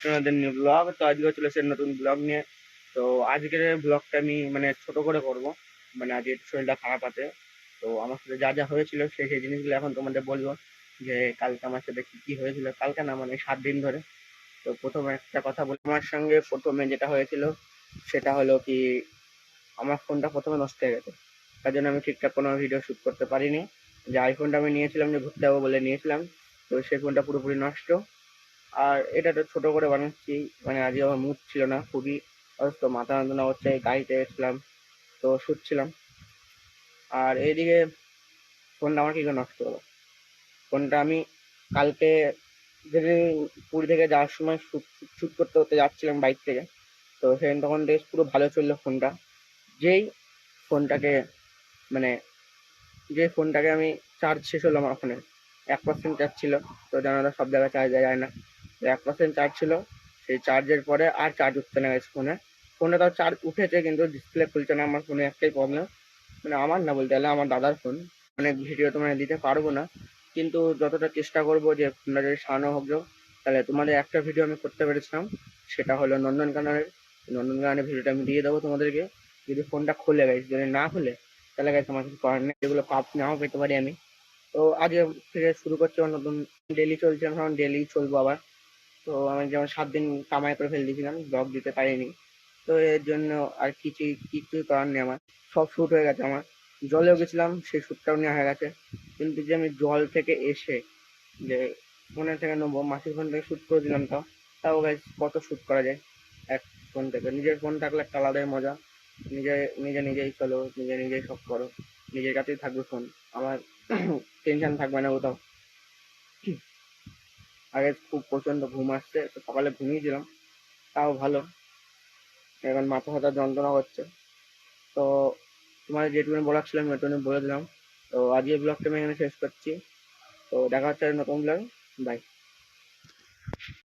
আপনাদের new blog. তো আজকে চলে এসেছে নতুন ব্লগ নিয়ে। তো আজকের ব্লগটা আমি মানে ছোট করে করব। মানে আজকে একটু শরীরটা খারাপ আছে। তো আমার সাথে যা যা হয়েছিল সেই জিনিসগুলো এখন তোমাদের বলবো, যে কালকে আমার সাথে কি কি হয়েছিল, কালকে না মানে 7 দিন ধরে। তো প্রথমে একটা কথা বলি, আমার সঙ্গে প্রথমে যেটা হয়েছিল সেটা হলো কি, আমার ফোনটা প্রথমে নষ্ট হয়ে গেছে। তার জন্য আমি ঠিকঠাক কোনো ভিডিও শ্যুট করতে পারিনি। যে আইফোনটা আমি নিয়েছিলাম, যে ঘুরতে যাবো বলে নিয়েছিলাম, তো সেই ফোনটা পুরোপুরি নষ্ট। আর এটা তো ছোট করে বানাচ্ছি, মানে আজকে আমার মুড ছিল না, খুবই অসুস্থ, মাথা যন্ত্রণা হচ্ছে, গাড়িতে এসেছিলাম, তো শুচ্ছিলাম। আর এইদিকে ফোনটা আমার কি করে নষ্ট হলো। ফোনটা আমি কালকে যদি পুরী থেকে যাওয়ার সময় শ্যুট করতে করতে যাচ্ছিলাম বাইক থেকে, তো সেখানে তখন বেশ পুরো ভালো চললো ফোনটা। যেই ফোনটাকে মানে যে ফোনটাকে আমি চার্জ শেষ হলো আমার ফোনে, 1% চার্জ ছিল। তো জানো তো সব জায়গায় চার্জ দেওয়া যায় না, তো 1% চার্জ ছিল। সেই চার্জের পরে আর চার্জ উঠছে না ফোনে। ফোনে তাও চার্জ উঠেছে কিন্তু ডিসপ্লে খুলছে না। আমার ফোনে একটাই প্রবলেম, মানে আমার না বলতে গেলে আমার দাদার ফোন, অনেক ভিডিও তোমায় দিতে পারবো না, কিন্তু যতটা চেষ্টা করবো যে ফোনটা যদি সারানো হোক, তাহলে তোমাদের একটা ভিডিও আমি করতে পেরেছিলাম, সেটা হলো নন্দনকাননের। নন্দনকাননের ভিডিওটা আমি দিয়ে দেবো তোমাদেরকে, যদি ফোনটা খুলে গেছে। যদি না খুলে তাহলে গেছে আমার কিছু করার নেই, এগুলো পাপ নাও পেতে পারি আমি। তো আজকে থেকে শুরু করছি আমার নতুন, ডেলি চলছে, এখন ডেলি চলবো আবার। তো আমি যেমন 7 দিন কামাই করে ফেলে দিয়েছিলাম, ব্লগ দিতে পারিনি। তো এর জন্য আর কিছুই করার নেই আমার, সব শ্যুট হয়ে গেছে আমার। জলেও গেছিলাম, সেই শ্যুটটাও নেওয়া হয়ে গেছে। কিন্তু যে আমি জল থেকে এসে যে ফোনে থেকে নেবো, মাসির ফোন থেকে শ্যুট করে দিলাম, তাও গাইস কত শ্যুট করা যায় এক ফোন থেকে। নিজের ফোন থাকলে একটা আলাদাই মজা। নিজে নিজে নিজেই চলো, নিজে নিজেই সব করো, নিজের কাছেই থাকবে ফোন। আমার টেনশন থাকবে না কোথাও। আগে খুব প্রচন্ড ঘুম আসছে, তো সকালে ঘুমিয়েছিলাম, তাও ভালো। এখন মাথা ফাথা যন্ত্রণা হচ্ছে। তো তোমার যেটুকুনি বলার ছিল আমি ওইটুকুনি বলে দিলাম। তো আজকের ব্লগটা আমি এখানে শেষ করছি। তো দেখা হচ্ছে নতুন ব্লগ। বাই।